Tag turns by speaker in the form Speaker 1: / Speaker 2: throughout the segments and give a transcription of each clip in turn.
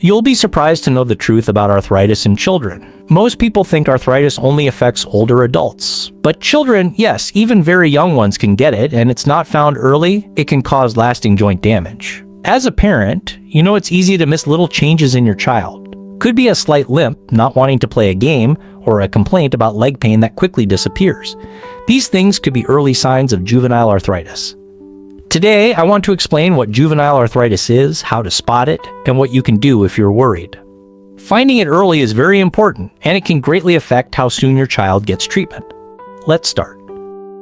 Speaker 1: You'll be surprised to know the truth about arthritis in children. Most people think arthritis only affects older adults. But children, yes, even very young ones can get it, and it's not found early, it can cause lasting joint damage. As a parent, you know it's easy to miss little changes in your child. Could be a slight limp, not wanting to play a game, or a complaint about leg pain that quickly disappears. These things could be early signs of juvenile arthritis. Today, I want to explain what juvenile arthritis is, how to spot it, and what you can do if you're worried. Finding it early is very important, and it can greatly affect how soon your child gets treatment. Let's start.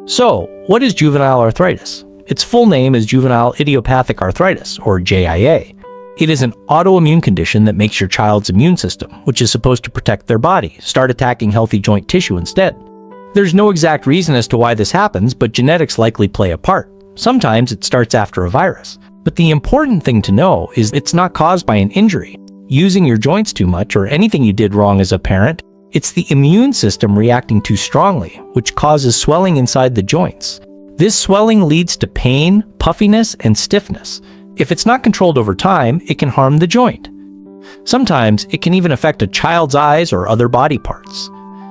Speaker 1: So, what is juvenile arthritis? Its full name is juvenile idiopathic arthritis, or JIA. It is an autoimmune condition that makes your child's immune system, which is supposed to protect their body, start attacking healthy joint tissue instead. There's no exact reason as to why this happens, but genetics likely play a part. Sometimes it starts after a virus. But the important thing to know is it's not caused by an injury, using your joints too much, or anything you did wrong as a parent. It's the immune system reacting too strongly, which causes swelling inside the joints. This swelling leads to pain, puffiness, and stiffness. If it's not controlled over time, it can harm the joint. Sometimes it can even affect a child's eyes or other body parts.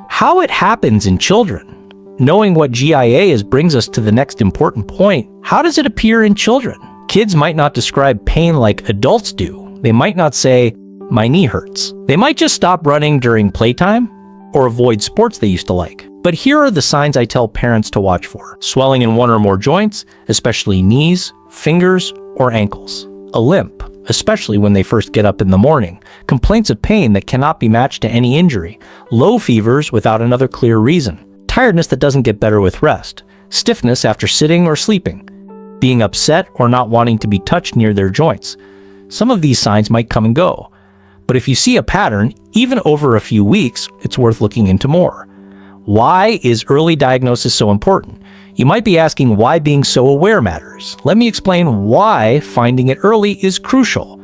Speaker 1: How it happens in children. Knowing what JIA is brings us to the next important point. How does it appear in children? Kids might not describe pain like adults do. They might not say, "My knee hurts." They might just stop running during playtime or avoid sports they used to like. But here are the signs I tell parents to watch for. Swelling in one or more joints, especially knees, fingers, or ankles. A limp, especially when they first get up in the morning. Complaints of pain that cannot be matched to any injury. Low fevers without another clear reason. Tiredness that doesn't get better with rest. Stiffness after sitting or sleeping. Being upset or not wanting to be touched near their joints. Some of these signs might come and go. But if you see a pattern, even over a few weeks, it's worth looking into more. Why is early diagnosis so important? You might be asking why being so aware matters. Let me explain why finding it early is crucial.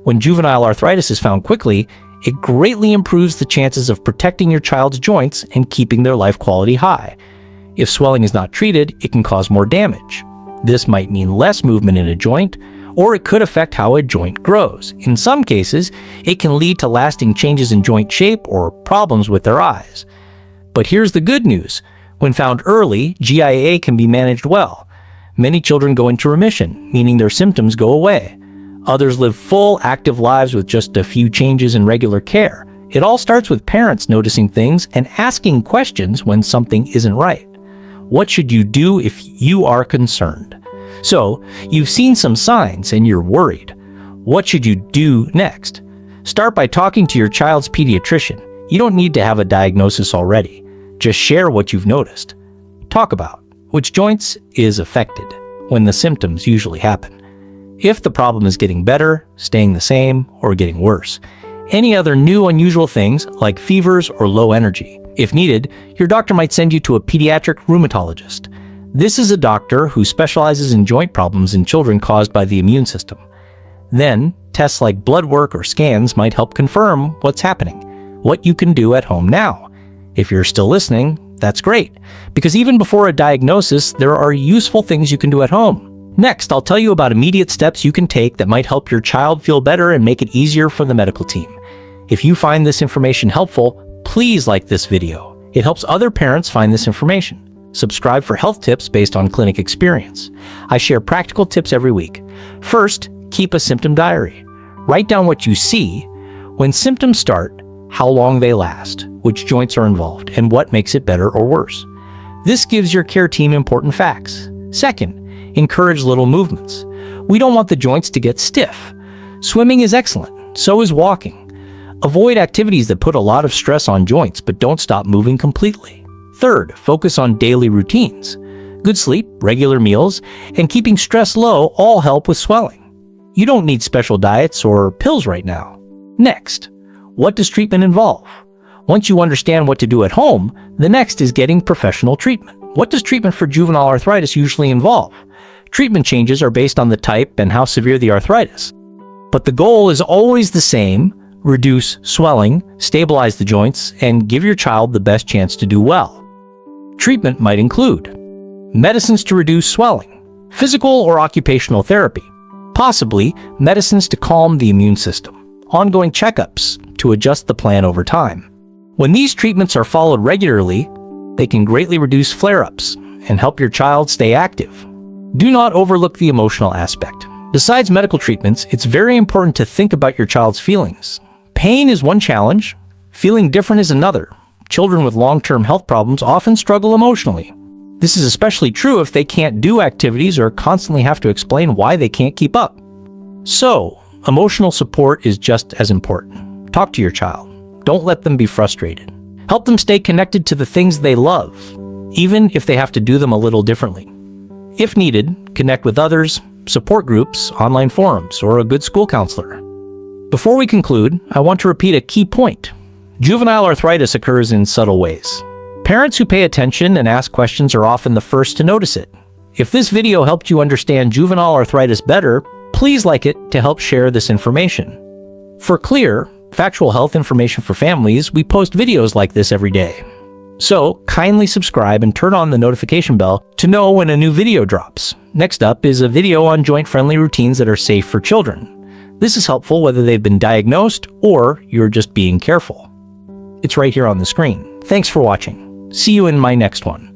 Speaker 1: When juvenile arthritis is found quickly, it greatly improves the chances of protecting your child's joints and keeping their life quality high. If swelling is not treated, it can cause more damage. This might mean less movement in a joint, or it could affect how a joint grows. In some cases, it can lead to lasting changes in joint shape or problems with their eyes. But here's the good news. When found early, JIA can be managed well. Many children go into remission, meaning their symptoms go away. Others live full, active lives with just a few changes in regular care. It all starts with parents noticing things and asking questions when something isn't right. What should you do if you are concerned? So, you've seen some signs and you're worried. What should you do next? Start by talking to your child's pediatrician. You don't need to have a diagnosis already. Just share what you've noticed. Talk about which joints is affected when the symptoms usually happen. If the problem is getting better, staying the same, or getting worse. Any other new unusual things like fevers or low energy. If needed, your doctor might send you to a pediatric rheumatologist. This is a doctor who specializes in joint problems in children caused by the immune system. Then, tests like blood work or scans might help confirm what's happening, what you can do at home now. If you're still listening, that's great, because even before a diagnosis, there are useful things you can do at home. Next, I'll tell you about immediate steps you can take that might help your child feel better and make it easier for the medical team. If you find this information helpful, please like this video. It helps other parents find this information. Subscribe for health tips based on clinic experience. I share practical tips every week. First, keep a symptom diary. Write down what you see, when symptoms start, how long they last, which joints are involved, and what makes it better or worse. This gives your care team important facts. Second, encourage little movements. We don't want the joints to get stiff. Swimming is excellent, so is walking. Avoid activities that put a lot of stress on joints, but don't stop moving completely. Third, focus on daily routines. Good sleep, regular meals, and keeping stress low all help with swelling. You don't need special diets or pills right now. Next, what does treatment involve? Once you understand what to do at home, the next is getting professional treatment. What does treatment for juvenile arthritis usually involve? Treatment changes are based on the type and how severe the arthritis. But the goal is always the same: reduce swelling, stabilize the joints, and give your child the best chance to do well. Treatment might include medicines to reduce swelling, physical or occupational therapy, possibly medicines to calm the immune system. ongoing checkups to adjust the plan over time. When these treatments are followed regularly, they can greatly reduce flare-ups and help your child stay active. Do not overlook the emotional aspect. Besides medical treatments, it's very important to think about your child's feelings. Pain is one challenge, feeling different is another. Children with long-term health problems often struggle emotionally. This is especially true if they can't do activities or constantly have to explain why they can't keep up. So, emotional support is just as important. Talk to your child. Don't let them be frustrated. Help them stay connected to the things they love, even if they have to do them a little differently. If needed, connect with others, support groups, online forums, or a good school counselor. Before we conclude, I want to repeat a key point. Juvenile arthritis occurs in subtle ways. Parents who pay attention and ask questions are often the first to notice it. If this video helped you understand juvenile arthritis better, please like it to help share this information. For clear, factual health information for families, we post videos like this every day. So, kindly subscribe and turn on the notification bell to know when a new video drops. Next up is a video on joint-friendly routines that are safe for children. This is helpful whether they've been diagnosed or you're just being careful. It's right here on the screen. Thanks for watching. See you in my next one.